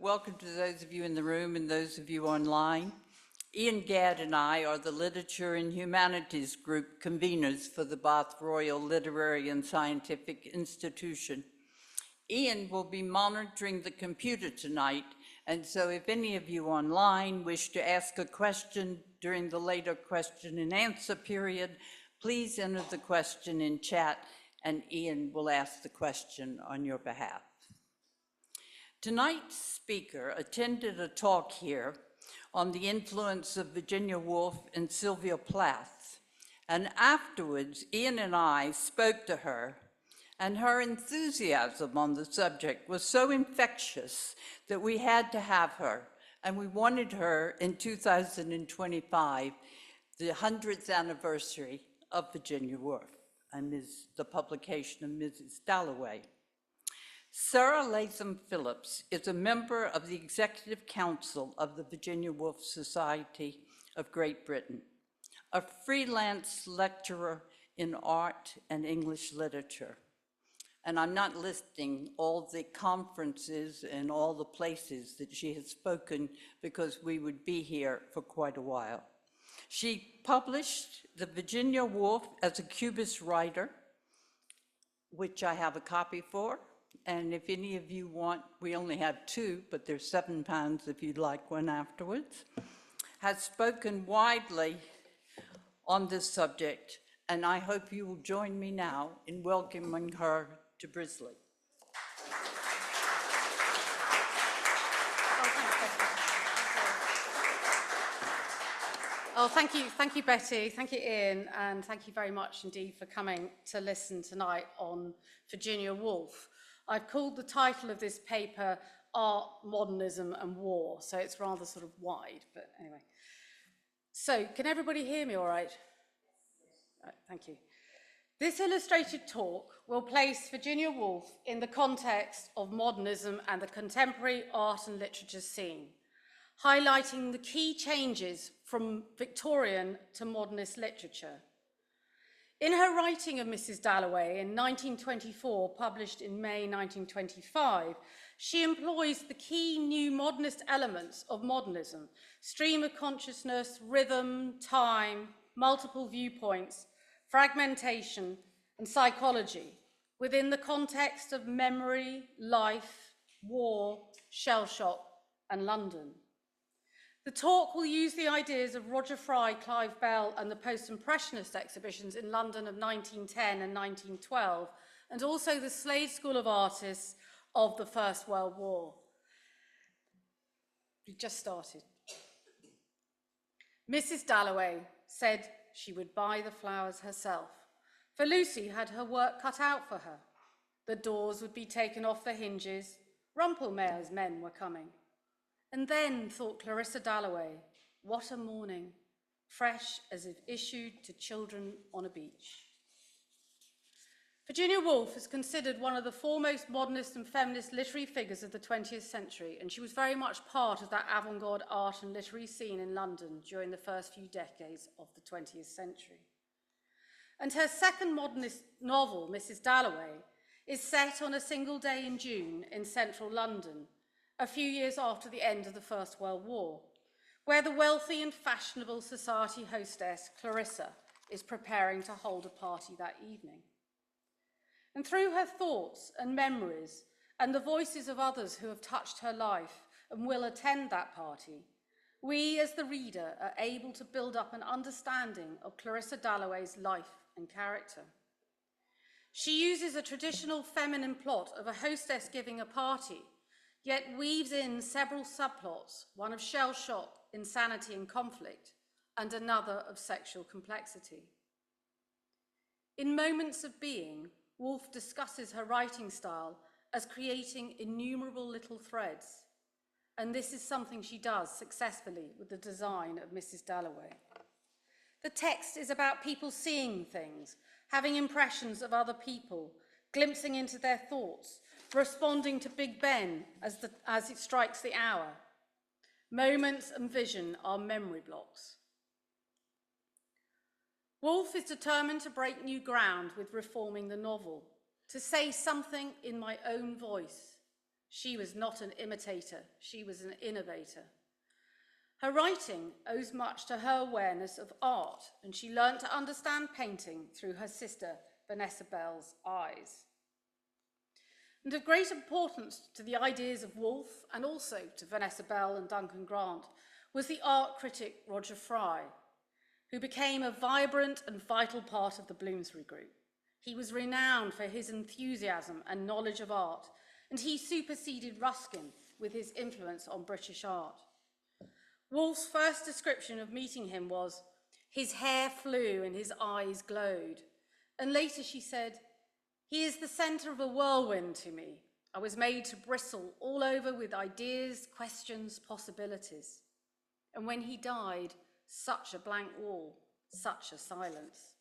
welcome to those of you in the room and those of you online. Ian Gadd and I are the Literature and Humanities Group conveners for the Bath Royal Literary and Scientific Institution. Ian will be monitoring the computer tonight, and so if any of you online wish to ask a question during the later question and answer period, please enter the question in chat and Ian will ask the question on your behalf. Tonight's speaker attended a talk here on the influence of Virginia Woolf and Sylvia Plath, and afterwards Ian and I spoke to her, and her enthusiasm on the subject was so infectious that we had to have her, and we wanted her in 2025, the 100th anniversary of Virginia Woolf and the publication of Mrs. Dalloway. Sarah Latham Phillips is a member of the Executive Council of the Virginia Woolf Society of Great Britain, a freelance lecturer in art and English literature. And I'm not listing all the conferences and all the places that she has spoken because we would be here for quite a while. She published the Virginia Woolf as a Cubist Writer, which I have a copy for. And if any of you want, we only have two, but there's £7 if you'd like one afterwards, has spoken widely on this subject. And I hope you will join me now in welcoming her to Brisley. Oh, thank you, Betty. Thank you, Ian, and thank you very much indeed for coming to listen tonight on Virginia Woolf. I've called the title of this paper Art, Modernism and War, so it's rather sort of wide, but anyway. So, can everybody hear me all right? Right, thank you. This illustrated talk will place Virginia Woolf in the context of modernism and the contemporary art and literature scene, highlighting the key changes from Victorian to modernist literature. In her writing of Mrs. Dalloway in 1924, published in May 1925, she employs the key new modernist elements of modernism: stream of consciousness, rhythm, time, multiple viewpoints, fragmentation, and psychology within the context of memory, life, war, shell shock, and London. The talk will use the ideas of Roger Fry, Clive Bell, and the Post-Impressionist Exhibitions in London of 1910 and 1912, and also the Slade School of Artists of the First World War. We just started. Mrs. Dalloway said she would buy the flowers herself, for Lucy had her work cut out for her. The doors would be taken off the hinges. Rumpelmayer's men were coming. And then, thought Clarissa Dalloway, what a morning, fresh as if issued to children on a beach. Virginia Woolf is considered one of the foremost modernist and feminist literary figures of the 20th century, and she was very much part of that avant-garde art and literary scene in London during the first few decades of the 20th century. And her second modernist novel, Mrs. Dalloway, is set on a single day in June in central London, a few years after the end of the First World War, where the wealthy and fashionable society hostess, Clarissa, is preparing to hold a party that evening. And through her thoughts and memories and the voices of others who have touched her life and will attend that party, we as the reader are able to build up an understanding of Clarissa Dalloway's life and character. She uses a traditional feminine plot of a hostess giving a party, yet weaves in several subplots, one of shell shock, insanity and conflict, and another of sexual complexity. In Moments of Being, Woolf discusses her writing style as creating innumerable little threads, and this is something she does successfully with the design of Mrs. Dalloway. The text is about people seeing things, having impressions of other people, glimpsing into their thoughts, responding to Big Ben as it strikes the hour. Moments and vision are memory blocks. Woolf is determined to break new ground with reforming the novel, to say something in my own voice, She was not an imitator, she was an innovator. Her writing owes much to her awareness of art, and she learnt to understand painting through her sister Vanessa Bell's eyes. And of great importance to the ideas of Woolf, and also to Vanessa Bell and Duncan Grant, was the art critic Roger Fry, who became a vibrant and vital part of the Bloomsbury Group. He was renowned for his enthusiasm and knowledge of art, and he superseded Ruskin with his influence on British art. Woolf's first description of meeting him was, "His hair flew and his eyes glowed." And later she said, "He is the centre of a whirlwind to me. I was made to bristle all over with ideas, questions, possibilities." And when he died, such a blank wall, such a silence.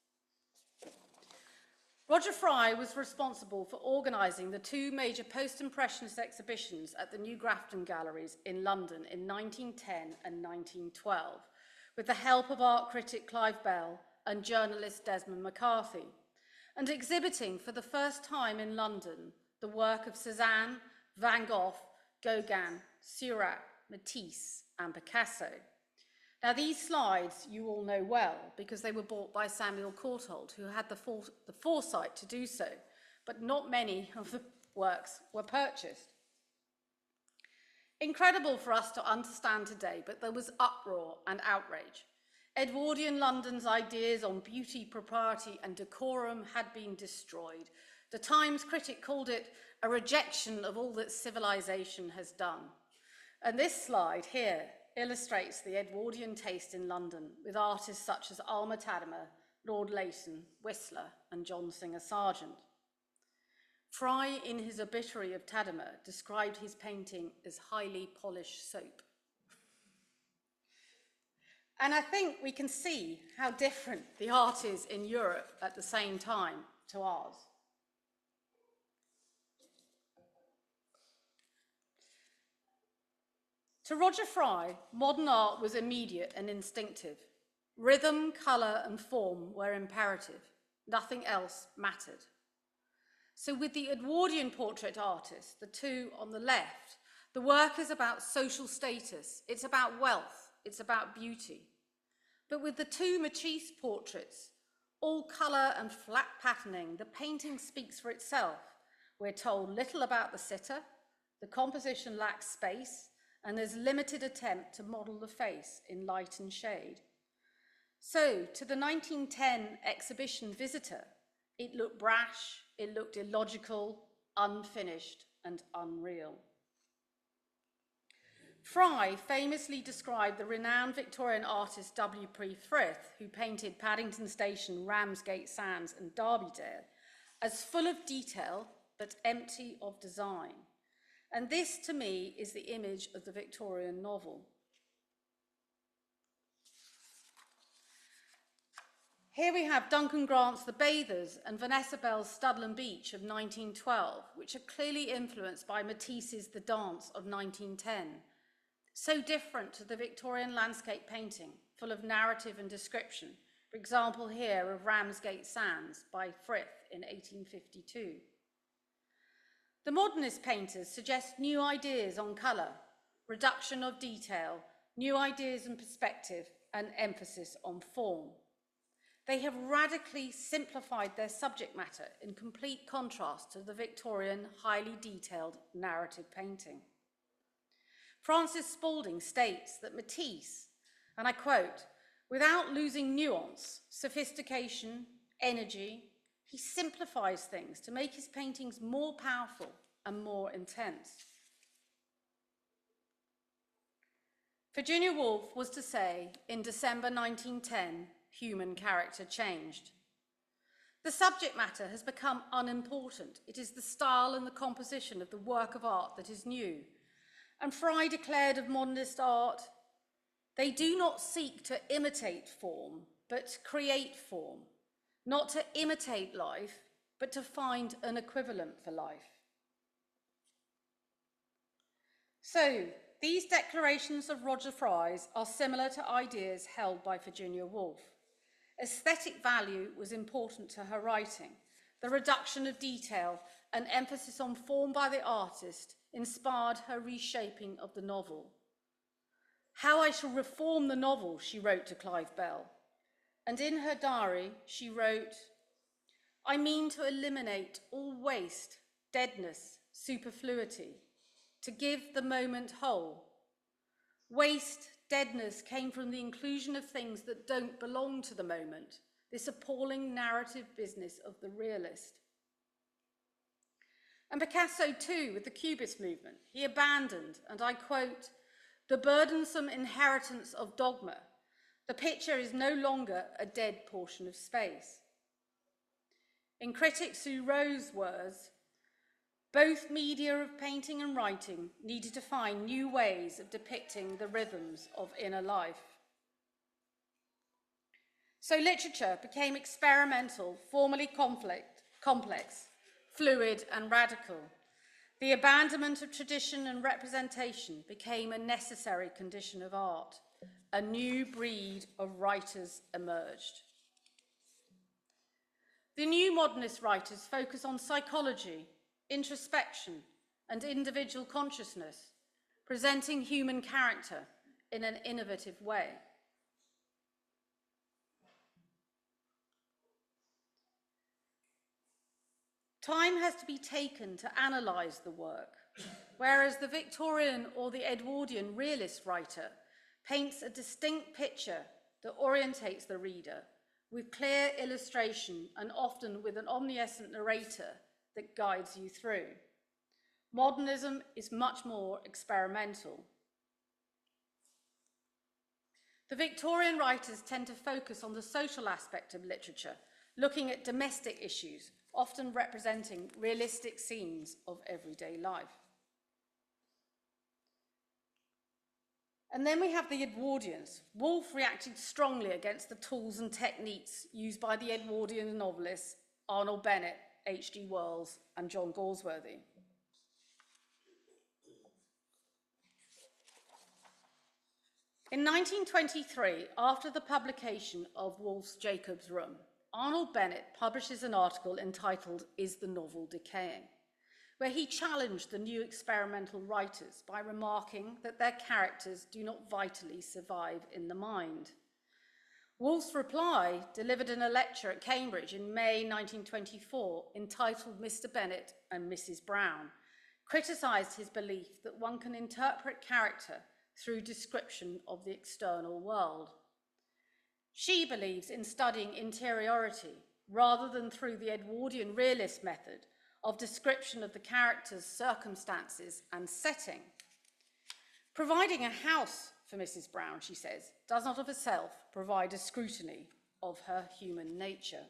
Roger Fry was responsible for organising the two major Post-Impressionist exhibitions at the New Grafton Galleries in London in 1910 and 1912, with the help of art critic Clive Bell and journalist Desmond McCarthy, and exhibiting for the first time in London the work of Cézanne, Van Gogh, Gauguin, Seurat, Matisse, and Picasso. Now, these slides you all know well because they were bought by Samuel Courtauld, who had the foresight to do so, but not many of the works were purchased. Incredible for us to understand today, but there was uproar and outrage. Edwardian London's ideas on beauty, propriety, and decorum had been destroyed. The Times critic called it a rejection of all that civilization has done. And this slide here illustrates the Edwardian taste in London, with artists such as Alma Tadema, Lord Leighton, Whistler, and John Singer Sargent. Fry, in his obituary of Tadema, described his painting as highly polished soap. And I think we can see how different the art is in Europe at the same time to ours. To Roger Fry, modern art was immediate and instinctive. Rhythm, colour, and form were imperative. Nothing else mattered. So with the Edwardian portrait artist, the two on the left, the work is about social status, it's about wealth, it's about beauty. But with the two Matisse portraits, all colour and flat patterning, the painting speaks for itself. We're told little about the sitter, the composition lacks space, and there's limited attempt to model the face in light and shade. So, to the 1910 exhibition visitor, it looked brash, it looked illogical, unfinished, and unreal. Fry famously described the renowned Victorian artist W.P. Frith, who painted Paddington Station, Ramsgate Sands, and Darbydale, as full of detail but empty of design. And this, to me, is the image of the Victorian novel. Here we have Duncan Grant's The Bathers and Vanessa Bell's Studland Beach of 1912, which are clearly influenced by Matisse's The Dance of 1910. So different to the Victorian landscape painting, full of narrative and description, for example here of Ramsgate Sands by Frith in 1852. The modernist painters suggest new ideas on colour, reduction of detail, new ideas and perspective, and emphasis on form. They have radically simplified their subject matter in complete contrast to the Victorian, highly detailed narrative painting. Francis Spalding states that Matisse, and I quote, "without losing nuance, sophistication, energy, he simplifies things to make his paintings more powerful and more intense." Virginia Woolf was to say in December 1910, human character changed. The subject matter has become unimportant. It is the style and the composition of the work of art that is new. And Fry declared of modernist art, "They do not seek to imitate form, but create form. Not to imitate life, but to find an equivalent for life." So, these declarations of Roger Fry's are similar to ideas held by Virginia Woolf. Aesthetic value was important to her writing. The reduction of detail and emphasis on form by the artist inspired her reshaping of the novel. "How I shall reform the novel," she wrote to Clive Bell. And in her diary, she wrote, "I mean to eliminate all waste, deadness, superfluity, to give the moment whole. Waste, deadness came from the inclusion of things that don't belong to the moment, this appalling narrative business of the realist." And Picasso too, with the Cubist movement, he abandoned, and I quote, "the burdensome inheritance of dogma. The picture is no longer a dead portion of space." In critic Sue Rowe's words, "Both media of painting and writing needed to find new ways of depicting the rhythms of inner life." So literature became experimental, formally complex, fluid and radical. The abandonment of tradition and representation became a necessary condition of art. A new breed of writers emerged. The new modernist writers focus on psychology, introspection, and individual consciousness, presenting human character in an innovative way. Time has to be taken to analyse the work, whereas the Victorian or the Edwardian realist writer paints a distinct picture that orientates the reader with clear illustration and often with an omniscient narrator that guides you through. Modernism is much more experimental. The Victorian writers tend to focus on the social aspect of literature, looking at domestic issues, often representing realistic scenes of everyday life. And then we have the Edwardians. Woolf reacted strongly against the tools and techniques used by the Edwardian novelists Arnold Bennett, H.G. Wells, and John Galsworthy. In 1923, after the publication of Woolf's Jacob's Room, Arnold Bennett publishes an article entitled "Is the Novel Decaying?", where he challenged the new experimental writers by remarking that their characters do not vitally survive in the mind. Woolf's reply, delivered in a lecture at Cambridge in May 1924, entitled "Mr. Bennett and Mrs. Brown," criticised his belief that one can interpret character through description of the external world. She believes in studying interiority rather than through the Edwardian realist method of description of the character's circumstances and setting. Providing a house for Mrs. Brown, she says, does not of itself provide a scrutiny of her human nature.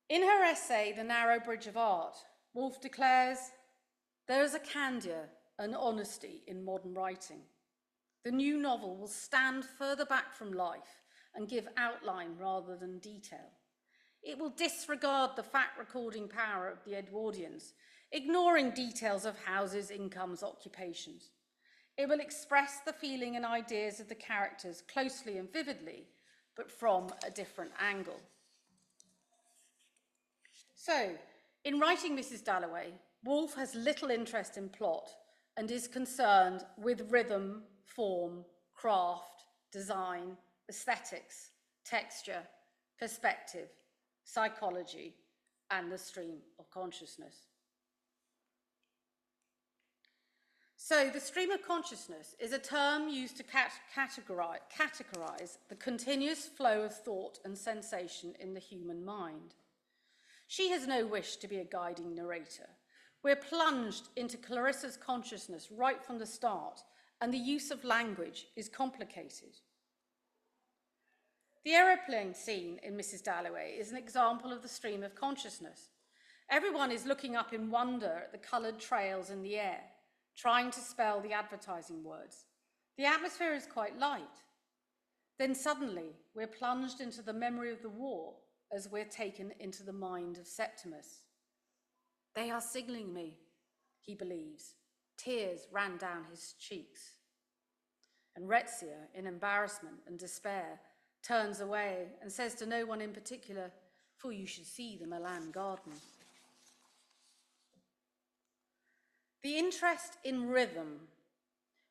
In her essay, The Narrow Bridge of Art, Woolf declares, "There is a candour and honesty in modern writing. The new novel will stand further back from life and give outline rather than detail. It will disregard the fact-recording power of the Edwardians, ignoring details of houses, incomes, occupations. It will express the feeling and ideas of the characters closely and vividly, but from a different angle." So, in writing Mrs. Dalloway, Woolf has little interest in plot and is concerned with rhythm, form, craft, design, aesthetics, texture, perspective, psychology, and the stream of consciousness. So the stream of consciousness is a term used to categorize the continuous flow of thought and sensation in the human mind. She has no wish to be a guiding narrator. We're plunged into Clarissa's consciousness right from the start, and the use of language is complicated. The aeroplane scene in Mrs. Dalloway is an example of the stream of consciousness. Everyone is looking up in wonder at the coloured trails in the air, trying to spell the advertising words. The atmosphere is quite light. Then suddenly, we're plunged into the memory of the war as we're taken into the mind of Septimus. "They are signalling me," he believes. Tears ran down his cheeks. And Rezia, in embarrassment and despair, turns away and says to no one in particular, "For you should see the Milan garden." The interest in rhythm.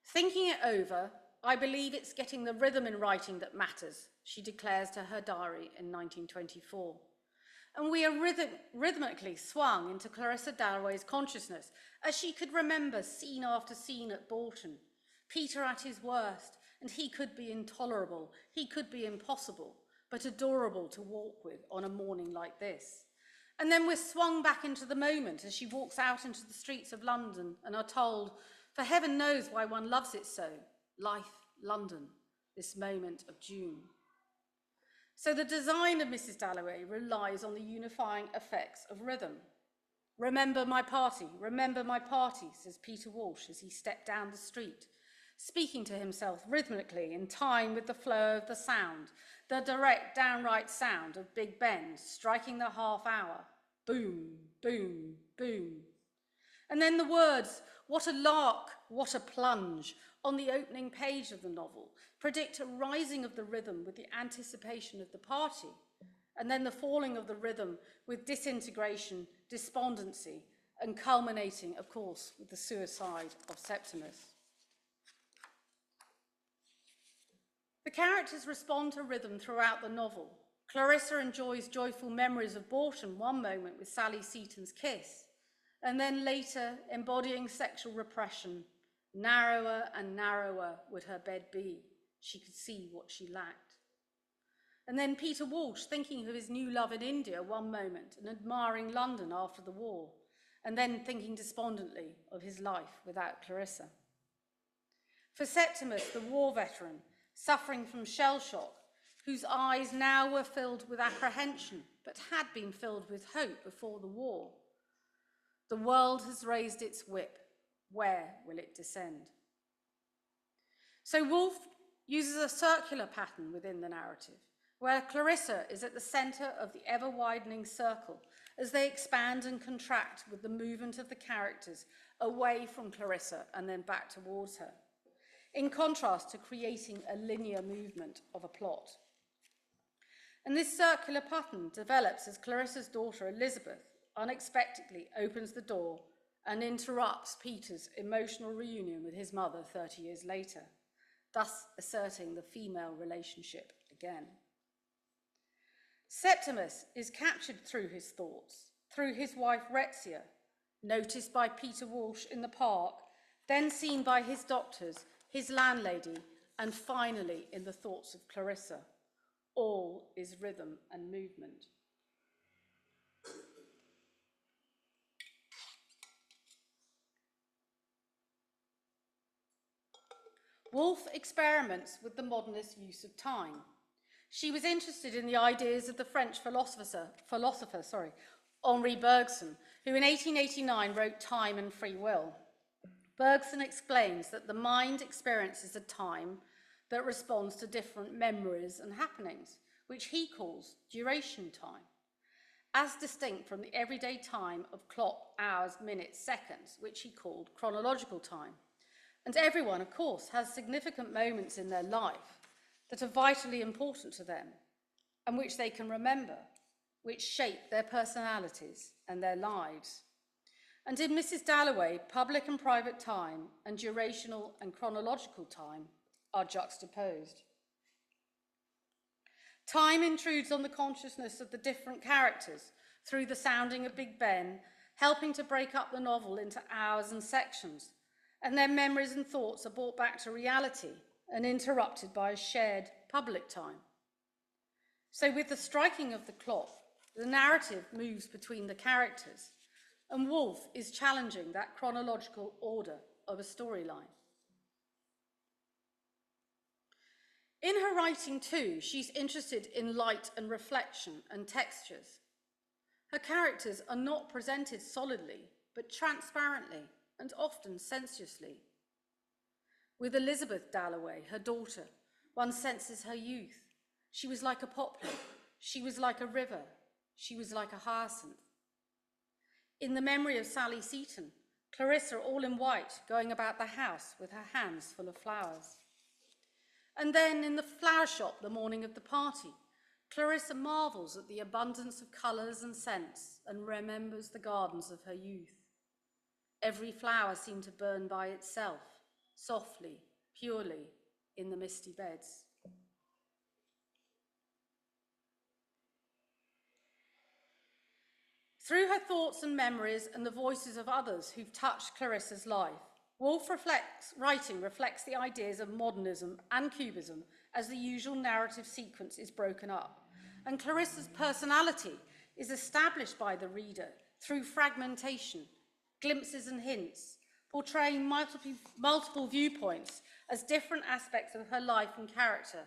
Thinking it over, I believe it's getting the rhythm in writing that matters, she declares to her diary in 1924. And we are rhythmically swung into Clarissa Dalloway's consciousness as she could remember scene after scene at Bolton. Peter at his worst, and he could be intolerable, he could be impossible, but adorable to walk with on a morning like this. And then we're swung back into the moment as she walks out into the streets of London and are told, for heaven knows why one loves it so, life, London, this moment of June. So the design of Mrs. Dalloway relies on the unifying effects of rhythm. Remember my party, says Peter Walsh as he stepped down the street, speaking to himself rhythmically in time with the flow of the sound, the direct, downright sound of Big Ben striking the half hour. Boom, boom, boom. And then the words, what a lark, what a plunge, on the opening page of the novel, predict a rising of the rhythm with the anticipation of the party, and then the falling of the rhythm with disintegration, despondency, and culminating, of course, with the suicide of Septimus. The characters respond to rhythm throughout the novel. Clarissa enjoys joyful memories of Bolton one moment with Sally Seaton's kiss, and then later embodying sexual repression. Narrower and narrower would her bed be. She could see what she lacked. And then Peter Walsh thinking of his new love in India one moment and admiring London after the war, and then thinking despondently of his life without Clarissa. For Septimus, the war veteran, suffering from shell shock, whose eyes now were filled with apprehension, but had been filled with hope before the war. The world has raised its whip. Where will it descend? So Woolf uses a circular pattern within the narrative, where Clarissa is at the centre of the ever-widening circle as they expand and contract with the movement of the characters away from Clarissa and then back towards her, in contrast to creating a linear movement of a plot. And this circular pattern develops as Clarissa's daughter Elizabeth unexpectedly opens the door and interrupts Peter's emotional reunion with his mother 30 years later, thus asserting the female relationship again. Septimus is captured through his thoughts, through his wife Retzia, noticed by Peter Walsh in the park, then seen by his doctors, his landlady, and finally in the thoughts of Clarissa. All is rhythm and movement. Woolf experiments with the modernist use of time. She was interested in the ideas of the French philosopher, Henri Bergson, who in 1889 wrote Time and Free Will. Bergson explains that the mind experiences a time that responds to different memories and happenings, which he calls duration time, as distinct from the everyday time of clock, hours, minutes, seconds, which he called chronological time. And everyone, of course, has significant moments in their life that are vitally important to them and which they can remember, which shape their personalities and their lives. And in Mrs. Dalloway, public and private time and durational and chronological time are juxtaposed. Time intrudes on the consciousness of the different characters through the sounding of Big Ben, helping to break up the novel into hours and sections, and their memories and thoughts are brought back to reality and interrupted by a shared public time. So with the striking of the clock, the narrative moves between the characters, and Woolf is challenging that chronological order of a storyline. In her writing too, she's interested in light and reflection and textures. Her characters are not presented solidly, but transparently and often sensuously. With Elizabeth Dalloway, her daughter, one senses her youth. She was like a poplar, she was like a river, she was like a hyacinth. In the memory of Sally Seaton, Clarissa, all in white, going about the house with her hands full of flowers. And then in the flower shop the morning of the party, Clarissa marvels at the abundance of colours and scents and remembers the gardens of her youth. Every flower seemed to burn by itself, softly, purely, in the misty beds. Through her thoughts and memories and the voices of others who've touched Clarissa's life, Woolf writing reflects the ideas of modernism and cubism as the usual narrative sequence is broken up. And Clarissa's personality is established by the reader through fragmentation, glimpses and hints, portraying multiple viewpoints as different aspects of her life and character,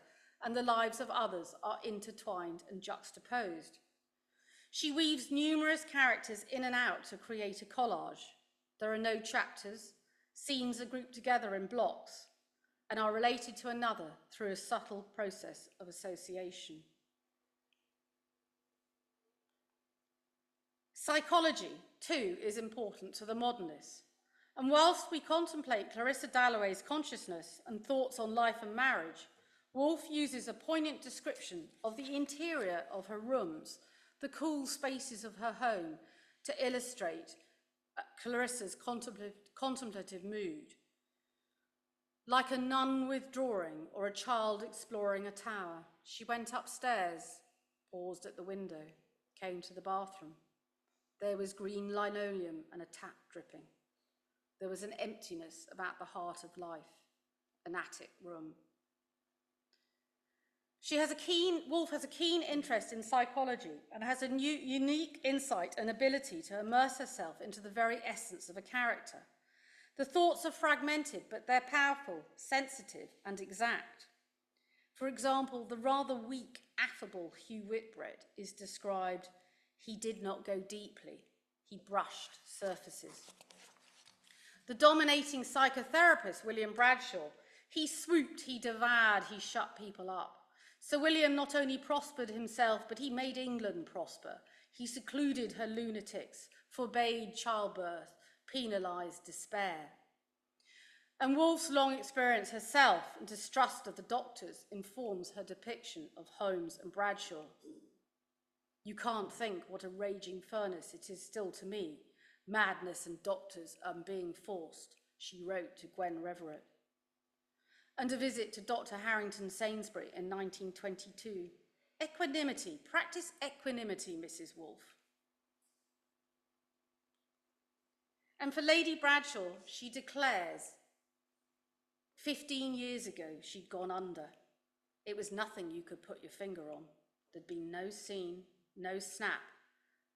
and the lives of others are intertwined and juxtaposed. She weaves numerous characters in and out to create a collage. There are no chapters. Scenes are grouped together in blocks and are related to another through a subtle process of association. Psychology, too, is important to the modernists. And whilst we contemplate Clarissa Dalloway's consciousness and thoughts on life and marriage, Woolf uses a poignant description of the interior of her rooms, the cool spaces of her home, to illustrate Clarissa's contemplative mood. Like a nun withdrawing or a child exploring a tower, she went upstairs, paused at the window, came to the bathroom. There was green linoleum and a tap dripping. There was an emptiness about the heart of life, an attic room. Woolf has a keen interest in psychology and has a unique insight and ability to immerse herself into the very essence of a character. The thoughts are fragmented, but they're powerful, sensitive, and exact. For example, the rather weak, affable Hugh Whitbread is described, he did not go deeply, he brushed surfaces. The dominating psychotherapist, William Bradshaw, he swooped, he devoured, he shut people up. Sir William not only prospered himself, but he made England prosper. He secluded her lunatics, forbade childbirth, penalised despair. And Woolf's long experience herself and distrust of the doctors informs her depiction of Holmes and Bradshaw. You can't think what a raging furnace it is still to me. Madness and doctors are being forced, she wrote to Gwen Reverett. And a visit to Dr. Harrington Sainsbury in 1922. Equanimity, practice equanimity, Mrs. Woolf. And for Lady Bradshaw, she declares, 15 years ago, she'd gone under. It was nothing you could put your finger on. There'd been no scene, no snap,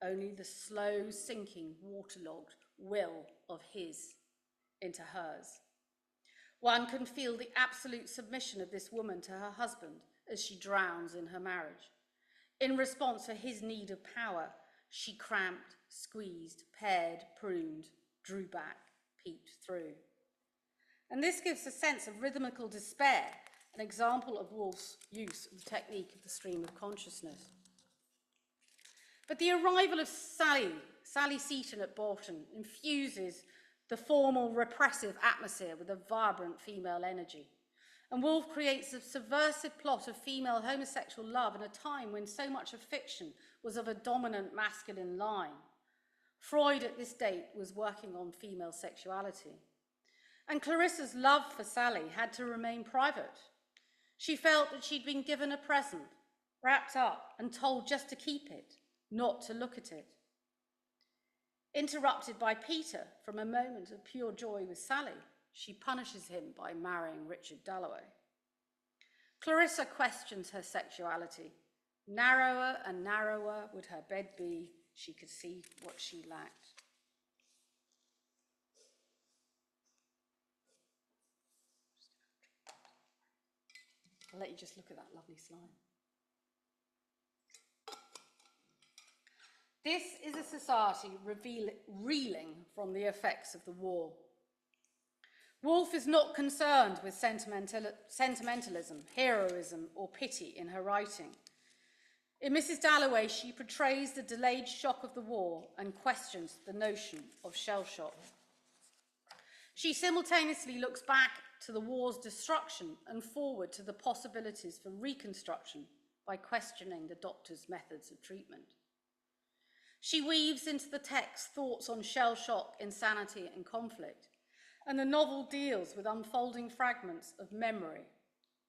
only the slow sinking, waterlogged will of his into hers. One can feel the absolute submission of this woman to her husband as she drowns in her marriage. In response to his need of power, she cramped, squeezed, pared, pruned, drew back, peeped through. And this gives a sense of rhythmical despair, an example of Woolf's use of the technique of the stream of consciousness. But the arrival of Sally Seton at Bolton, infuses the formal repressive atmosphere with a vibrant female energy. And Woolf creates a subversive plot of female homosexual love in a time when so much of fiction was of a dominant masculine line. Freud at this date was working on female sexuality. And Clarissa's love for Sally had to remain private. She felt that she'd been given a present, wrapped up and told just to keep it, not to look at it. Interrupted by Peter from a moment of pure joy with Sally, she punishes him by marrying Richard Dalloway. Clarissa questions her sexuality. Narrower and narrower would her bed be, she could see what she lacked. I'll let you just look at that lovely slide. This is a society reeling from the effects of the war. Woolf is not concerned with sentimentalism, heroism, or pity in her writing. In Mrs. Dalloway, she portrays the delayed shock of the war and questions the notion of shell shock. She simultaneously looks back to the war's destruction and forward to the possibilities for reconstruction by questioning the doctor's methods of treatment. She weaves into the text thoughts on shell shock, insanity, and conflict, and the novel deals with unfolding fragments of memory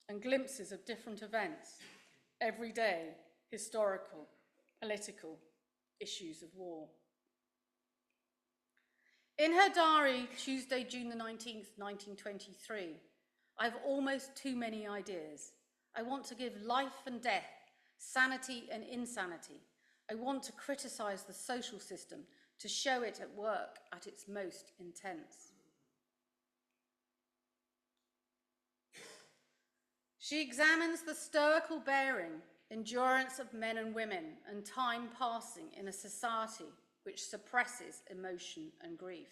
and glimpses of different events, everyday, historical, political issues of war. In her diary, Tuesday, June the 19th, 1923, I have almost too many ideas. I want to give life and death, sanity and insanity. I want to criticize the social system, to show it at work at its most intense. She examines the stoical bearing, endurance of men and women, and time passing in a society which suppresses emotion and grief.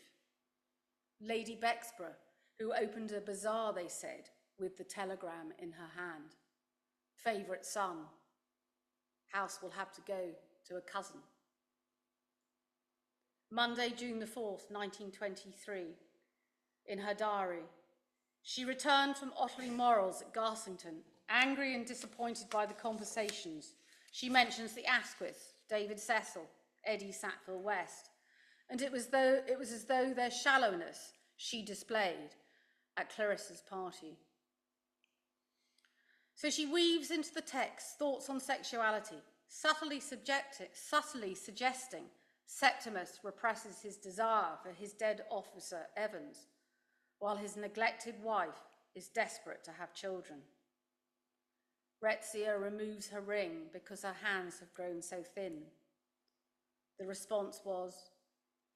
Lady Bexborough, who opened a bazaar, they said, with the telegram in her hand. Favourite son, house will have to go to a cousin. Monday, June the 4th, 1923, in her diary, she returned from Otterley Morals at Garsington, angry and disappointed by the conversations. She mentions the Asquiths, David Cecil, Eddie Sackville West, and it was as though their shallowness she displayed at Clarissa's party. So she weaves into the text thoughts on sexuality, subtly suggesting Septimus represses his desire for his dead officer Evans, while his neglected wife is desperate to have children. Retzia removes her ring because her hands have grown so thin. The response was,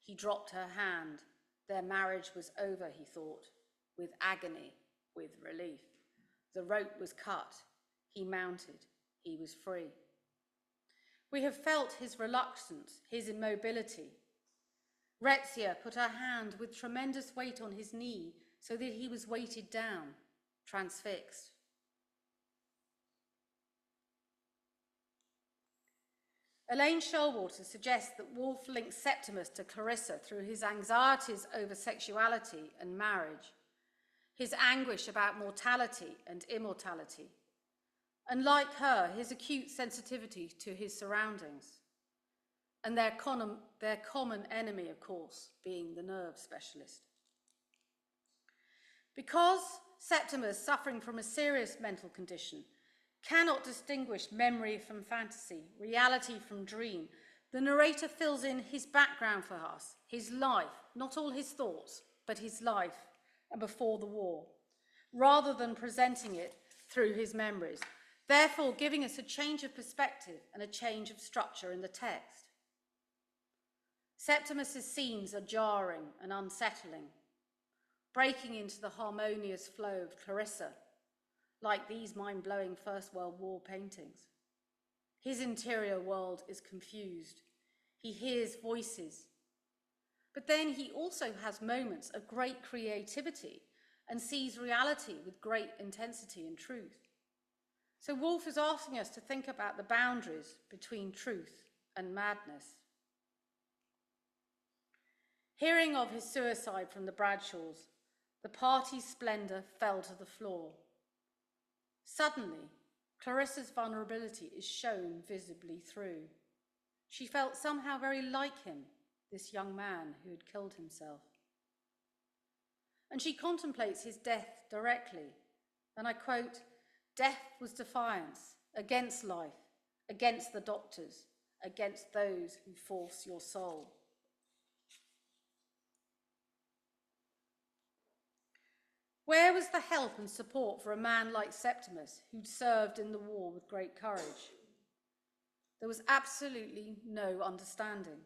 he dropped her hand. Their marriage was over, he thought, with agony, with relief. The rope was cut. He mounted. He was free. We have felt his reluctance, his immobility. Retzia put her hand with tremendous weight on his knee so that he was weighted down, transfixed. Elaine Showalter suggests that Woolf links Septimus to Clarissa through his anxieties over sexuality and marriage, his anguish about mortality and immortality, and like her, his acute sensitivity to his surroundings, and their common enemy, of course, being the nerve specialist. Because Septimus, suffering from a serious mental condition, cannot distinguish memory from fantasy, reality from dream, the narrator fills in his background for us, his life, not all his thoughts, but his life and before the war, rather than presenting it through his memories, therefore giving us a change of perspective and a change of structure in the text. Septimus's scenes are jarring and unsettling, breaking into the harmonious flow of Clarissa, like these mind-blowing First World War paintings. His interior world is confused. He hears voices. But then he also has moments of great creativity and sees reality with great intensity and truth. So Woolf is asking us to think about the boundaries between truth and madness. Hearing of his suicide from the Bradshaws, the party's splendour fell to the floor. Suddenly, Clarissa's vulnerability is shown visibly through. She felt somehow very like him, this young man who had killed himself. And she contemplates his death directly, and I quote, "Death was defiance against life, against the doctors, against those who force your soul." Where was the help and support for a man like Septimus, who'd served in the war with great courage? There was absolutely no understanding.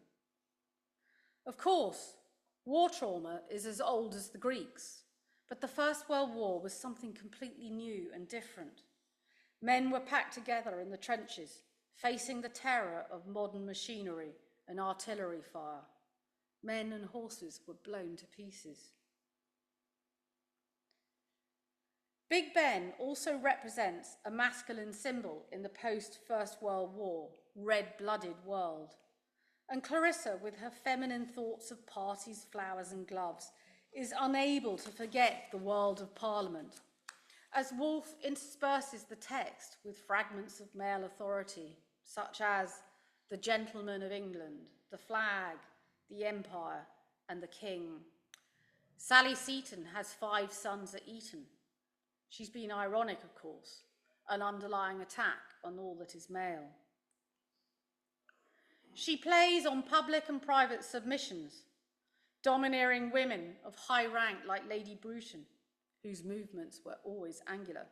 Of course, war trauma is as old as the Greeks, but the First World War was something completely new and different. Men were packed together in the trenches, facing the terror of modern machinery and artillery fire. Men and horses were blown to pieces. Big Ben also represents a masculine symbol in the post-First World War, red-blooded world. And Clarissa, with her feminine thoughts of parties, flowers and gloves, is unable to forget the world of Parliament, as Woolf intersperses the text with fragments of male authority, such as the gentlemen of England, the flag, the empire, and the king. Sally Seton has 5 sons at Eton. She's been ironic, of course, an underlying attack on all that is male. She plays on public and private submissions, domineering women of high rank like Lady Bruton, whose movements were always angular,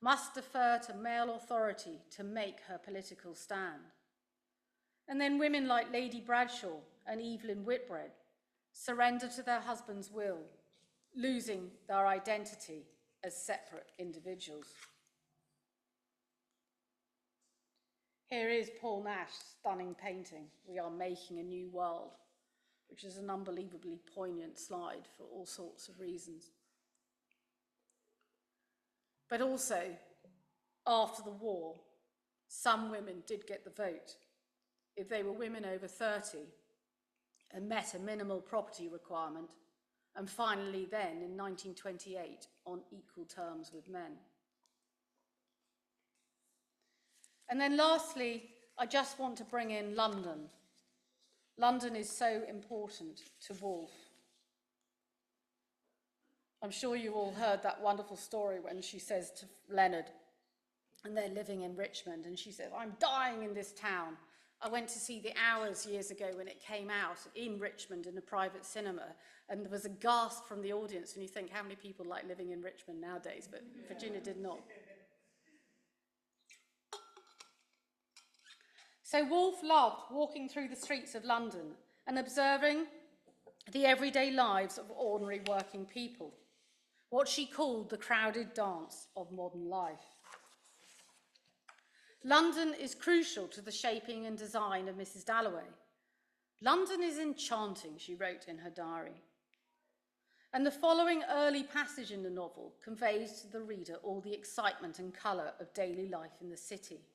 must defer to male authority to make her political stand. And then women like Lady Bradshaw and Evelyn Whitbread surrender to their husband's will, losing their identity as separate individuals. Here is Paul Nash's stunning painting, "We Are Making a New World," which is an unbelievably poignant slide for all sorts of reasons. But also, after the war, some women did get the vote if they were women over 30 and met a minimal property requirement, and finally then, in 1928, on equal terms with men. And then lastly, I just want to bring in London. London is so important to Woolf. I'm sure you all heard that wonderful story when she says to Leonard, and they're living in Richmond, and she says, "I'm dying in this town. I went to see The Hours years ago when it came out in Richmond in a private cinema, and there was a gasp from the audience, and you think, how many people like living in Richmond nowadays? But Virginia did not. So Woolf loved walking through the streets of London and observing the everyday lives of ordinary working people, what she called the crowded dance of modern life. London is crucial to the shaping and design of Mrs. Dalloway. "London is enchanting," she wrote in her diary. And the following early passage in the novel conveys to the reader all the excitement and colour of daily life in the city.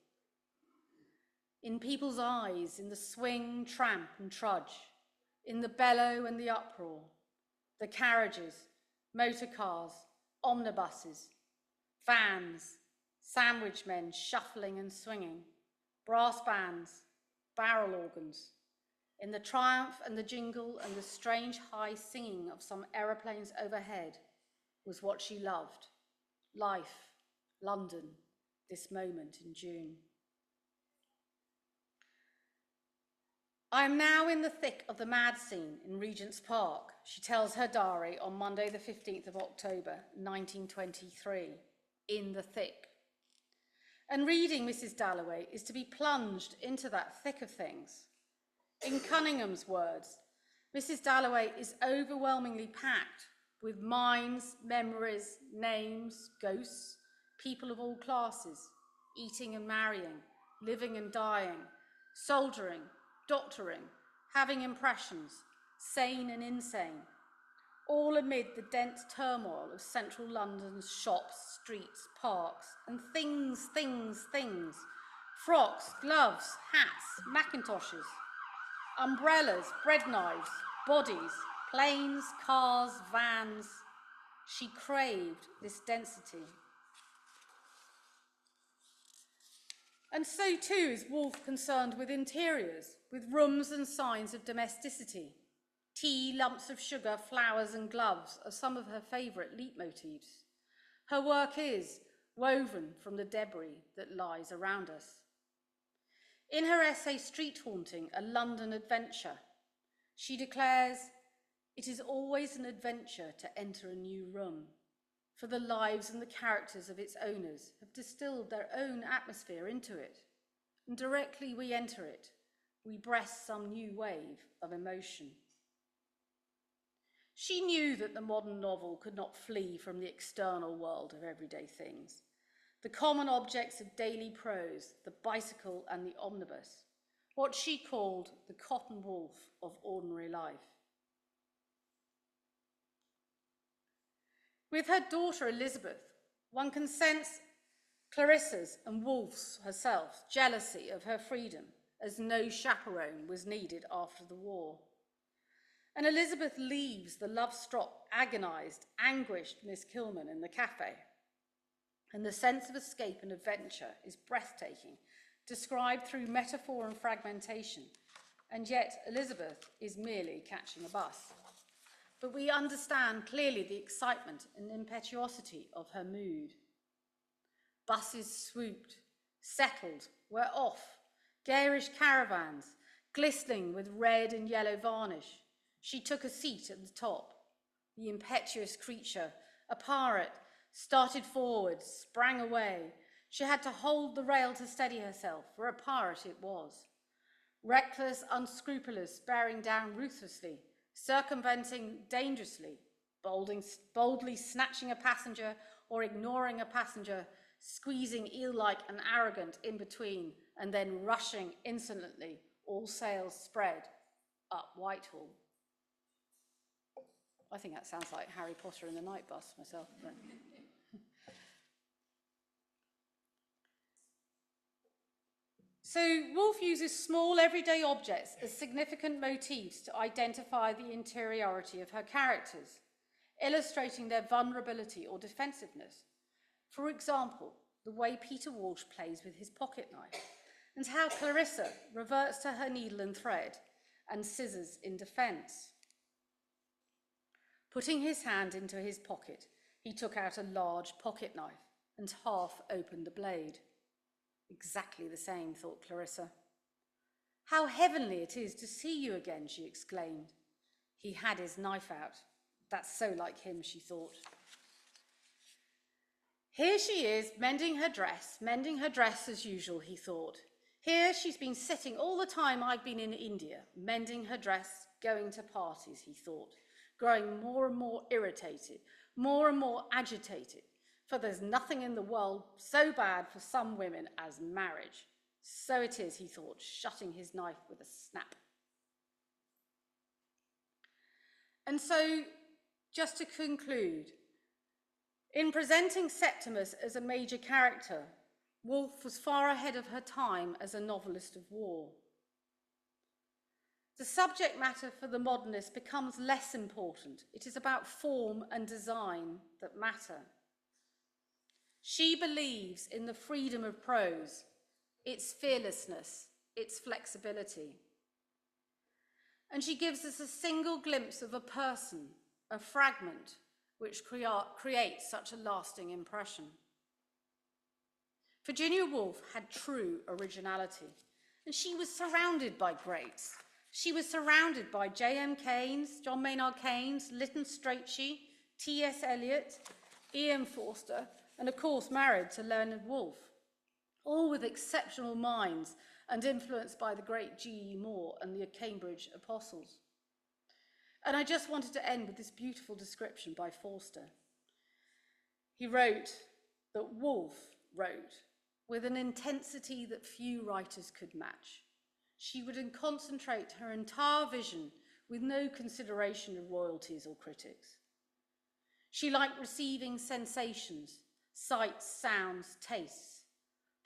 In people's eyes, in the swing, tramp and trudge, in the bellow and the uproar, the carriages, motor cars, omnibuses, vans, sandwich men shuffling and swinging, brass bands, barrel organs, in the triumph and the jingle and the strange high singing of some aeroplanes overhead, was what she loved. Life, London, this moment in June. "I am now in the thick of the mad scene in Regent's Park," she tells her diary on Monday the 15th of October, 1923, in the thick. And reading Mrs. Dalloway is to be plunged into that thick of things. In Cunningham's words, Mrs. Dalloway is overwhelmingly packed with minds, memories, names, ghosts, people of all classes, eating and marrying, living and dying, soldiering, doctoring, having impressions, sane and insane, all amid the dense turmoil of central London's shops, streets, parks, and things, frocks, gloves, hats, macintoshes, umbrellas, bread knives, bodies, planes, cars, vans. She craved this density. And so too is Woolf concerned with interiors, with rooms and signs of domesticity. Tea, lumps of sugar, flowers and gloves are some of her favourite leitmotifs. Her work is woven from the debris that lies around us. In her essay Street Haunting, A London Adventure, she declares, "It is always an adventure to enter a new room, for the lives and the characters of its owners have distilled their own atmosphere into it, and directly we enter it, we breast some new wave of emotion." She knew that the modern novel could not flee from the external world of everyday things, the common objects of daily prose, the bicycle and the omnibus, what she called the cotton wolf of ordinary life. With her daughter Elizabeth, one can sense Clarissa's and Woolf's herself jealousy of her freedom, as no chaperone was needed after the war. And Elizabeth leaves the love-struck, agonised, anguished Miss Kilman in the cafe. And the sense of escape and adventure is breathtaking, described through metaphor and fragmentation, and yet Elizabeth is merely catching a bus. But we understand clearly the excitement and impetuosity of her mood. Buses swooped, settled, were off, garish caravans, glistening with red and yellow varnish. She took a seat at the top. The impetuous creature, a pirate, started forward, sprang away. She had to hold the rail to steady herself, for a pirate it was. Reckless, unscrupulous, bearing down ruthlessly, circumventing dangerously, boldly snatching a passenger or ignoring a passenger, squeezing eel-like and arrogant in between, and then rushing insolently, all sails spread, up Whitehall. I think that sounds like Harry Potter and the Night Bus myself. But. So Woolf uses small everyday objects as significant motifs to identify the interiority of her characters, illustrating their vulnerability or defensiveness. For example, the way Peter Walsh plays with his pocket knife, and how Clarissa reverts to her needle and thread and scissors in defence. Putting his hand into his pocket, he took out a large pocket knife and half opened the blade. Exactly the same, thought Clarissa. How heavenly it is to see you again, she exclaimed. He had his knife out. That's so like him, she thought. Here she is, mending her dress as usual, he thought. Here she's been sitting all the time I've been in India, mending her dress, going to parties, he thought, growing more and more irritated, more and more agitated, for there's nothing in the world so bad for some women as marriage. So it is, he thought, shutting his knife with a snap. And so, just to conclude, in presenting Septimus as a major character, Woolf was far ahead of her time as a novelist of war. The subject matter for the modernist becomes less important. It is about form and design that matter. She believes in the freedom of prose, its fearlessness, its flexibility. And she gives us a single glimpse of a person, a fragment, which creates such a lasting impression. Virginia Woolf had true originality, and she was surrounded by greats. She was surrounded by J.M. Keynes, John Maynard Keynes, Lytton Strachey, T.S. Eliot, E.M. Forster, and of course married to Leonard Woolf, all with exceptional minds and influenced by the great G.E. Moore and the Cambridge Apostles. And I just wanted to end with this beautiful description by Forster. He wrote that Woolf wrote with an intensity that few writers could match. She would concentrate her entire vision with no consideration of royalties or critics. She liked receiving sensations, sights, sounds, tastes,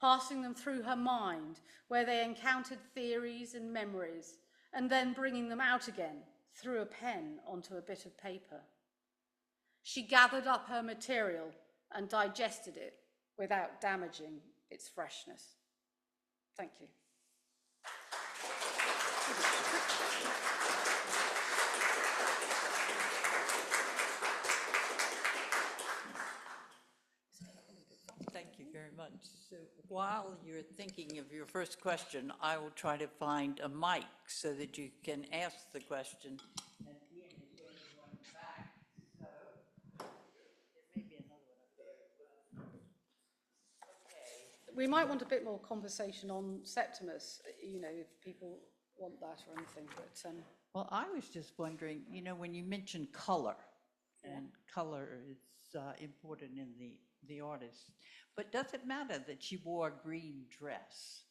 passing them through her mind where they encountered theories and memories, and then bringing them out again through a pen onto a bit of paper. She gathered up her material and digested it without damaging its freshness. Thank you. Thank you very much. So while you're thinking of your first question, I will try to find a mic so that you can ask the question. And Ian is going to run back, so there may be another one up there. Okay. We might want a bit more conversation on Septimus, you know, if people want that or anything, but... Well, I was just wondering, you know, when you mentioned color, and color is important in the artist, but does it matter that she wore a green dress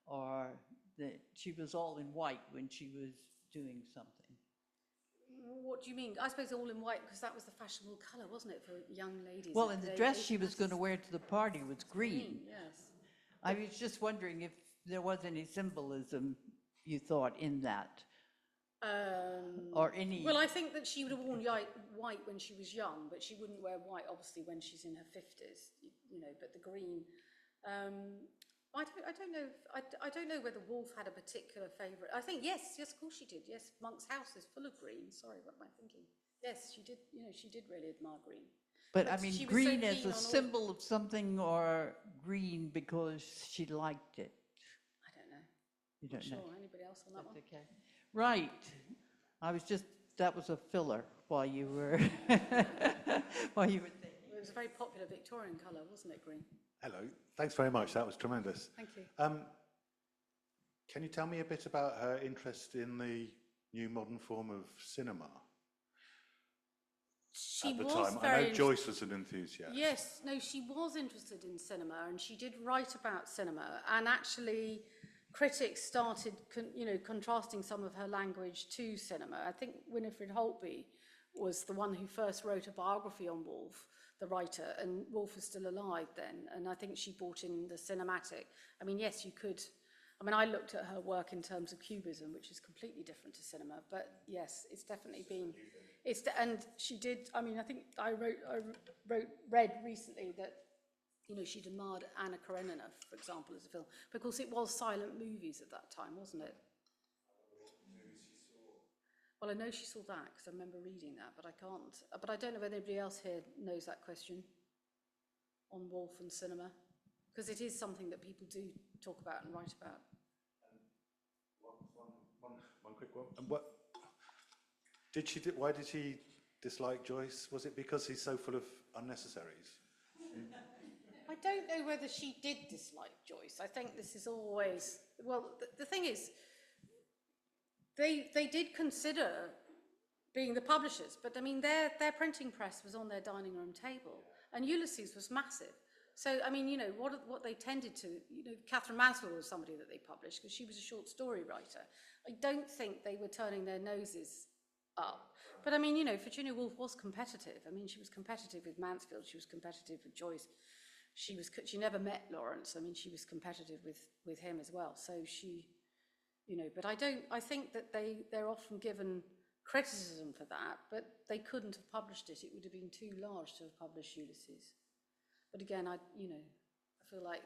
or that she was all in white when she was doing something? What do you mean? I suppose all in white because that was the fashionable colour, wasn't it, for young ladies? Well, and the dress she was going to wear to the party was green. Yes. I was just wondering if there was any symbolism, you thought, in that. Or any... Well, I think that she would have worn white when she was young, but she wouldn't wear white, obviously, when she's in her 50s, you know, but the green... I don't know. I don't know whether Woolf had a particular favourite. I think yes, of course she did. Yes, Monk's house is full of green. Sorry, what am I thinking? Yes, she did. You know, she did really admire green. But I mean, she was green so as keen a on all- symbol of something, or green because she liked it? I don't know. You Not don't know. sure. Anybody else on that one? Okay. Right. That was a filler while you were, while you were thinking. It was a very popular Victorian colour, wasn't it, green? Hello, thanks very much, that was tremendous. Thank you. Can you tell me a bit about her interest in the new modern form of cinema She at the was time? I very know Joyce was an enthusiast. Yes, no, she was interested in cinema, and she did write about cinema, and actually critics started, contrasting some of her language to cinema. I think Winifred Holtby was the one who first wrote a biography on Woolf, the writer, and Woolf was still alive then, and I think she brought in the cinematic. I mean, yes, you could. I mean, I looked at her work in terms of Cubism, which is completely different to cinema, but yes, it's definitely been. And she did. I mean, I think I read recently that, she'd admired Anna Karenina, for example, as a film, because it was silent movies at that time, wasn't it? Well, I know she saw that because I remember reading that, but I can't. But I don't know whether anybody else here knows that question on Woolf and cinema, because it is something that people do talk about and write about. One quick one. And why did she dislike Joyce? Was it because he's so full of unnecessaries? I don't know whether she did dislike Joyce. I think this is always, well, the thing is, they did consider being the publishers, but I mean, their printing press was on their dining room table, and Ulysses was massive. So, I mean, what they tended to, Catherine Mansfield was somebody that they published because she was a short story writer. I don't think they were turning their noses up. But I mean, Virginia Woolf was competitive. I mean, she was competitive with Mansfield. She was competitive with Joyce. She never met Lawrence. I mean, she was competitive with him as well. So she, but I think that they're often given criticism for that, but they couldn't have published it. It would have been too large to have published Ulysses. But again, I feel like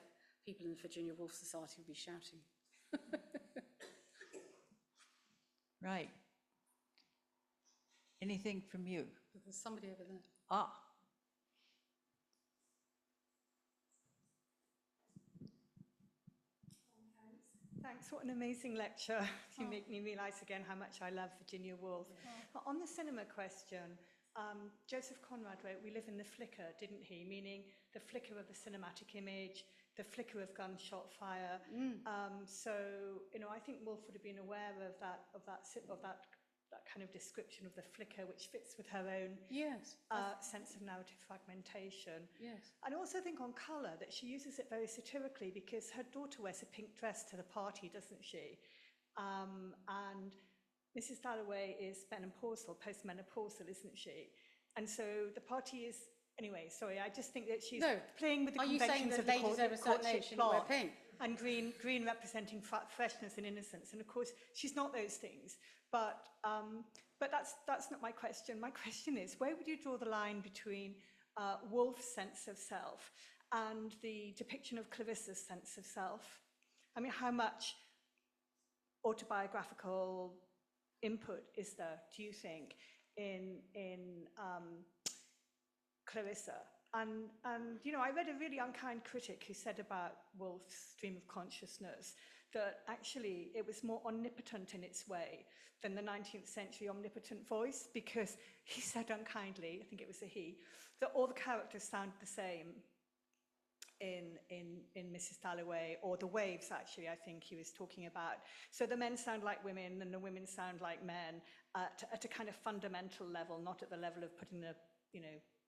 people in the Virginia Woolf Society would be shouting. Right. Anything from you? There's somebody over there. Ah. Thanks, what an amazing lecture. You make me realise again how much I love Virginia Woolf. But on the cinema question, Joseph Conrad wrote, "We live in the flicker," didn't he? Meaning the flicker of the cinematic image, the flicker of gunshot fire. So, I think Woolf would have been aware of that kind of description of the flicker, which fits with her own sense of narrative fragmentation. Yes. And I also think on colour that she uses it very satirically, because her daughter wears a pink dress to the party, doesn't she? And Mrs. Dalloway is menopausal, postmenopausal, isn't she? And so the party is, anyway, sorry, I just think that she's playing with the conventions of the courtship plot. Pink? And green representing freshness and innocence. And of course, she's not those things. But that's not my question. My question is, where would you draw the line between Woolf's sense of self and the depiction of Clarissa's sense of self? I mean, how much autobiographical input is there, do you think, in Clarissa? And I read a really unkind critic who said about Woolf's stream of consciousness that actually it was more omnipotent in its way than the 19th century omnipotent voice, because he said unkindly, I think it was a he, that all the characters sound the same in Mrs. Dalloway, or the waves, actually, I think he was talking about. So the men sound like women and the women sound like men at a kind of fundamental level, not at the level of putting the,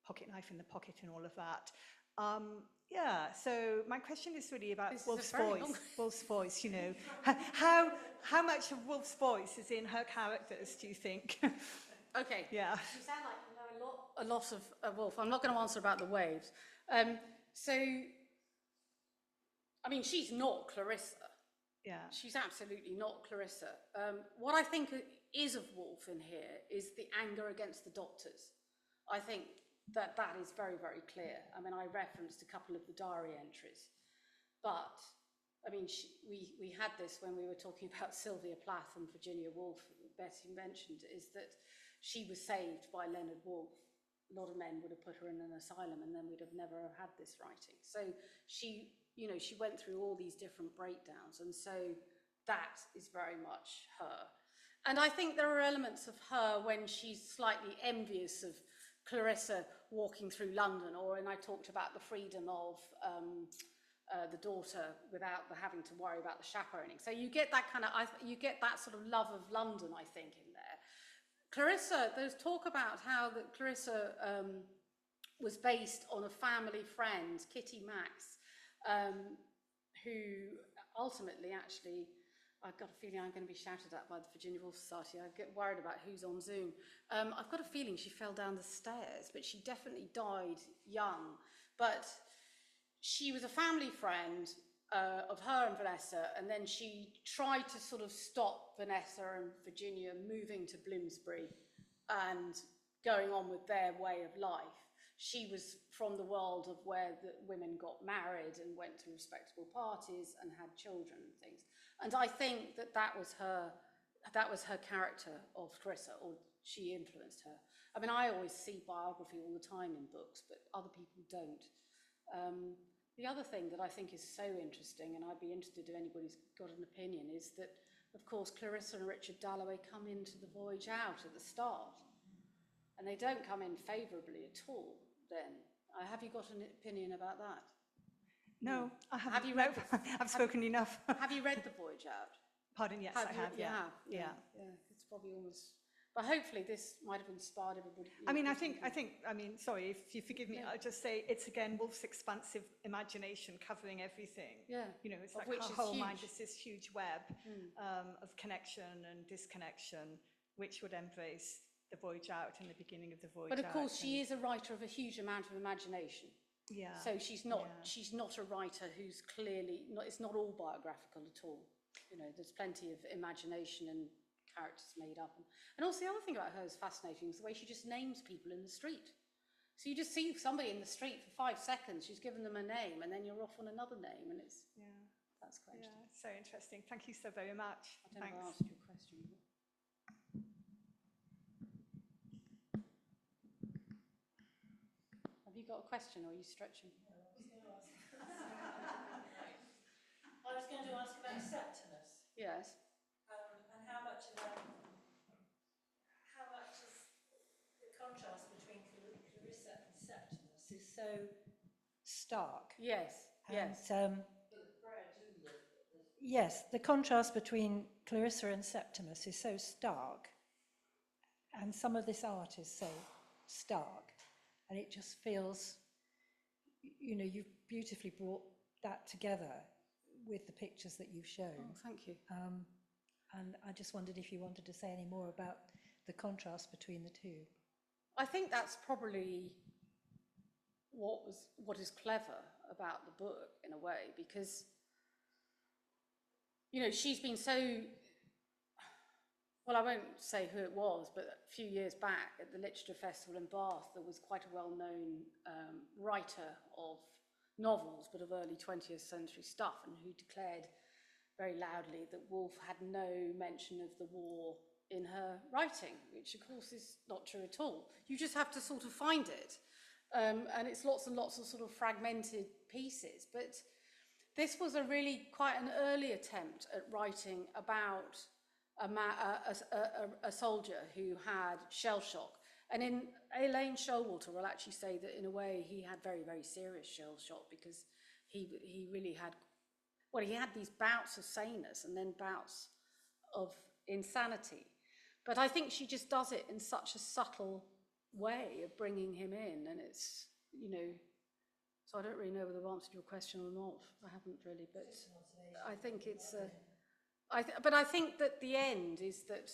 pocket knife in the pocket and all of that. So my question is really about Woolf's voice. Woolf's voice, how much of Woolf's voice is in her characters, do you think? Okay. Yeah. You sound like you know a lot of Woolf. I'm not going to answer about the waves. I mean, she's not Clarissa. Yeah. She's absolutely not Clarissa. What I think is of Woolf in here is the anger against the doctors. I think that is very, very clear. I mean, I referenced a couple of the diary entries, but I mean, we had this when we were talking about Sylvia Plath and Virginia Woolf, Betty mentioned, is that she was saved by Leonard Woolf. A lot of men would have put her in an asylum and then we'd have never had this writing. So she, you know, she went through all these different breakdowns, and so that is very much her. And I think there are elements of her when she's slightly envious of Clarissa walking through London, or when I talked about the freedom of the daughter without having to worry about the chaperoning. So you get that kind of, you get that sort of love of London, I think, in there. Clarissa, there's talk about how that Clarissa was based on a family friend, Kitty Max, who ultimately actually, I've got a feeling I'm going to be shouted at by the Virginia Woolf Society. I get worried about who's on Zoom. I've got a feeling she fell down the stairs, but she definitely died young. But she was a family friend of her and Vanessa, and then she tried to sort of stop Vanessa and Virginia moving to Bloomsbury and going on with their way of life. She was from the world of where the women got married and went to respectable parties and had children and things. And I think that was her character of Clarissa, or she influenced her. I mean, I always see biography all the time in books, but other people don't. The other thing that I think is so interesting, and I'd be interested if anybody's got an opinion, is that, of course, Clarissa and Richard Dalloway come into the voyage out at the start, and they don't come in favourably at all then. Have you got an opinion about that? No, I haven't. Have you read I've spoken enough. Have you read The Voyage Out? Pardon, yes, I have, yeah. Yeah. It's probably almost, but hopefully this might have inspired everybody. I mean, sorry, if you forgive me, I'll just say it's again Woolf's expansive imagination covering everything. Yeah. You know, it's Of like which her is whole huge. mind is this huge web of connection and disconnection, which would embrace the voyage out and the beginning of the voyage out. But of course, she is a writer of a huge amount of imagination. Yeah. So she's not a writer who's clearly not. It's not all biographical at all. You know, there's plenty of imagination and characters made up. And also the other thing about her is fascinating is the way she just names people in the street. So you just see somebody in the street for 5 seconds, she's given them a name, and then you're off on another name, and that's quite interesting. Yeah, so interesting. Thank you so very much. I don't know if I answered your question. Have you got a question, or are you stretching? I was going to ask about Septimus. Yes. And how much is the contrast between Clarissa and Septimus is so stark. Yes. Yes. Yes, the contrast between Clarissa and Septimus is so stark, and some of this art is so stark, and it just feels, you know, you've beautifully brought that together with the pictures that you've shown. Oh, thank you. And I just wondered if you wanted to say any more about the contrast between the two. I think that's probably what is clever about the book in a way, because, you know, she's been so, well, I won't say who it was, but a few years back at the Literature Festival in Bath, there was quite a well-known writer of novels, but of early 20th century stuff, and who declared very loudly that Woolf had no mention of the war in her writing, which of course is not true at all. You just have to sort of find it. And it's lots and lots of sort of fragmented pieces. But this was a really quite an early attempt at writing about a soldier who had shell shock. And in Elaine Showalter will actually say that in a way he had very, very serious shell shock, because he really had, well, he had these bouts of saneness and then bouts of insanity. But I think she just does it in such a subtle way of bringing him in, and it's, you know, so I don't really know whether I've answered your question or not. I haven't really, but I think it's but I think that the end is that,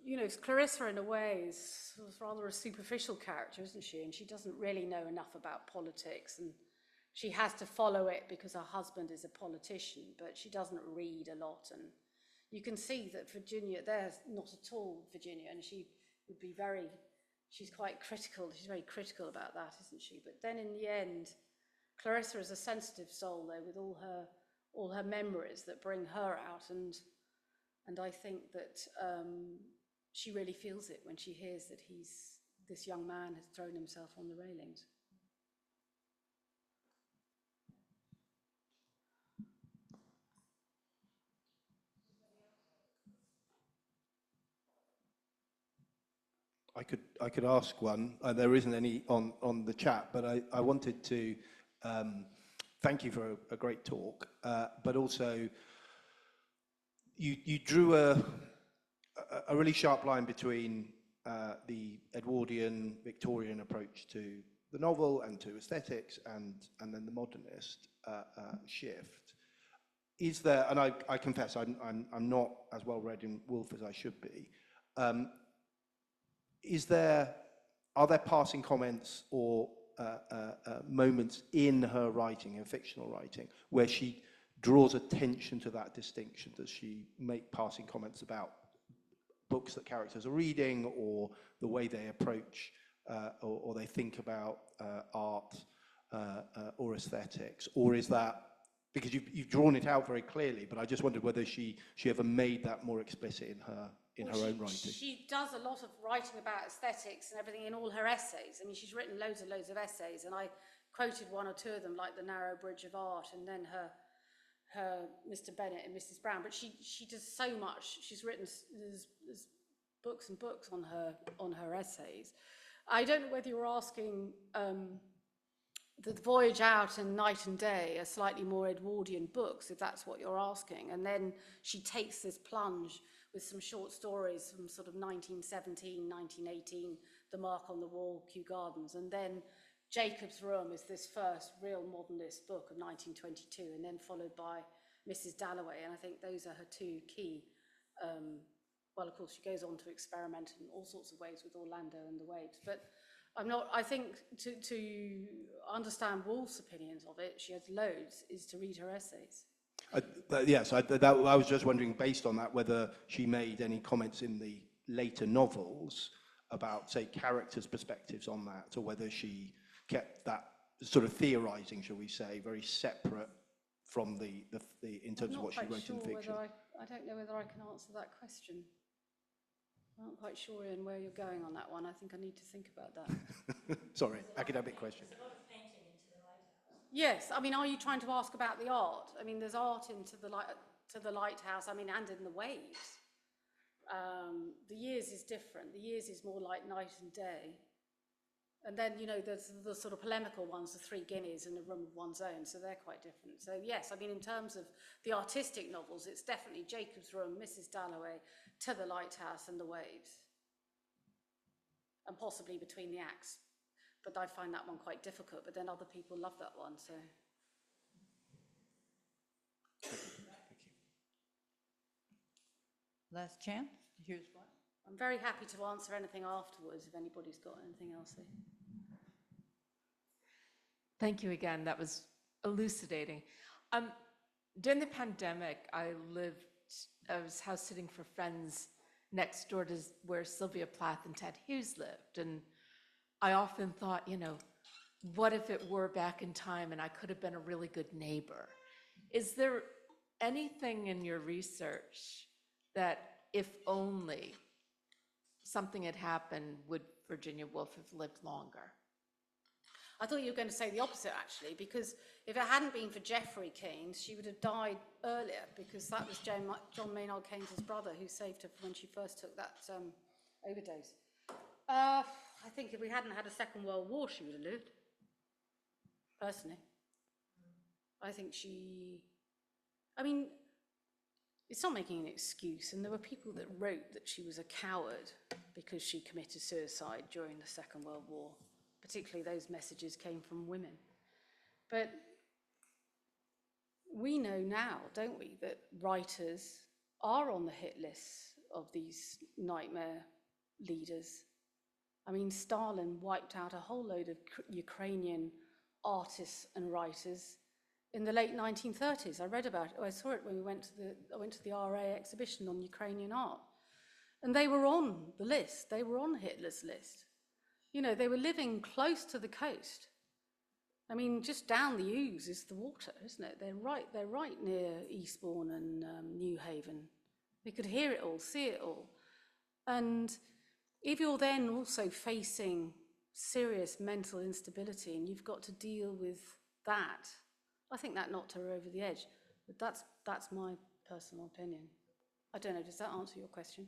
you know, Clarissa in a way is sort of rather a superficial character, isn't she? And she doesn't really know enough about politics, and she has to follow it because her husband is a politician, but she doesn't read a lot. And you can see that Virginia, there's not at all Virginia, and she would be very, she's quite critical, she's very critical about that, isn't she? But then in the end, Clarissa is a sensitive soul, though, with all her memories that bring her out, and I think that she really feels it when she hears that this young man has thrown himself on the railings. I could ask one. There isn't any on the chat, but I wanted to thank you for a great talk, but also you drew a really sharp line between the Edwardian Victorian approach to the novel and to aesthetics, and then the modernist shift. Is there, and I confess I'm not as well read in Woolf as I should be. Are there passing comments or moments in her writing, her fictional writing, where she draws attention to that distinction? Does she make passing comments about books that characters are reading, or the way they approach or they think about art or aesthetics? Or is that, because you've drawn it out very clearly, but I just wondered whether she ever made that more explicit in her own writing. She does a lot of writing about aesthetics and everything in all her essays. I mean, she's written loads and loads of essays, and I quoted one or two of them, like The Narrow Bridge of Art, and then her Mr. Bennett and Mrs. Brown. But she does so much. She's written there's books and books on her essays. I don't know whether you're asking The Voyage Out and Night and Day are slightly more Edwardian books, if that's what you're asking. And then she takes this plunge with some short stories from sort of 1917, 1918, The Mark on the Wall, Kew Gardens. And then Jacob's Room is this first real modernist book of 1922, and then followed by Mrs. Dalloway. And I think those are her two key. Well, of course, she goes on to experiment in all sorts of ways with Orlando and the Waves. But I think to understand Woolf's opinions of it, she has loads, is to read her essays. Yes, I was just wondering, based on that, whether she made any comments in the later novels about, say, characters' perspectives on that, or whether she kept that sort of theorising, shall we say, very separate from the in terms of what she wrote in fiction. I don't know whether I can answer that question. I'm not quite sure, Ian, where you're going on that one. I think I need to think about that. Sorry, academic question. Yes, I mean, are you trying to ask about the art? I mean, there's art into the lighthouse, I mean, and in the Waves. The Years is different. The Years is more like Night and Day. And then, you know, there's the sort of polemical ones, the Three Guineas and A Room of One's Own, so they're quite different. So yes, I mean, in terms of the artistic novels, it's definitely Jacob's Room, Mrs. Dalloway, To the Lighthouse and the Waves. And possibly Between the Acts. But I find that one quite difficult, but then other people love that one, so. Thank you. Last chance, here's one. I'm very happy to answer anything afterwards if anybody's got anything else. Thank you again. That was elucidating. During the pandemic, I was house sitting for friends next door to where Sylvia Plath and Ted Hughes lived. And I often thought, you know, what if it were back in time and I could have been a really good neighbor? Is there anything in your research that, if only something had happened, would Virginia Woolf have lived longer? I thought you were going to say the opposite, actually, because if it hadn't been for Geoffrey Keynes, she would have died earlier, because that was John Maynard Keynes' brother who saved her when she first took that overdose. I think if we hadn't had a Second World War, she would have lived, personally. I think I mean, it's not making an excuse, and there were people that wrote that she was a coward because she committed suicide during the Second World War. Particularly those messages came from women. But we know now, don't we, that writers are on the hit lists of these nightmare leaders. I mean, Stalin wiped out a whole load of Ukrainian artists and writers in the late 1930s. I read about it. I saw it when I went to the RA exhibition on Ukrainian art. And they were on the list. They were on Hitler's list. You know, they were living close to the coast. I mean, just down the Ouse is the water, isn't it? They're right near Eastbourne and New Haven. They could hear it all, see it all. And if you're then also facing serious mental instability and you've got to deal with that, I think that knocked her over the edge. But that's my personal opinion. I don't know, does that answer your question?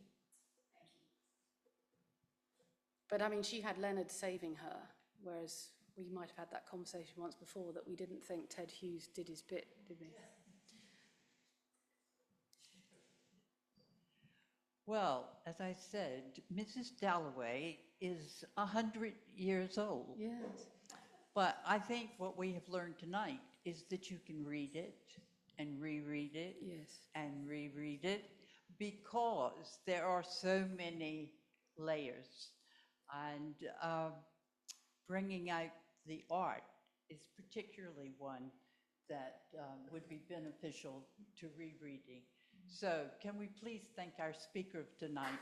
But I mean, she had Leonard saving her, whereas we might have had that conversation once before that we didn't think Ted Hughes did his bit, did we? Well, as I said, Mrs. Dalloway is 100 years old. Yes. But I think what we have learned tonight is that you can read it and reread it Yes. and reread it, because there are so many layers. And bringing out the art is particularly one that would be beneficial to rereading. So can we please thank our speaker of tonight?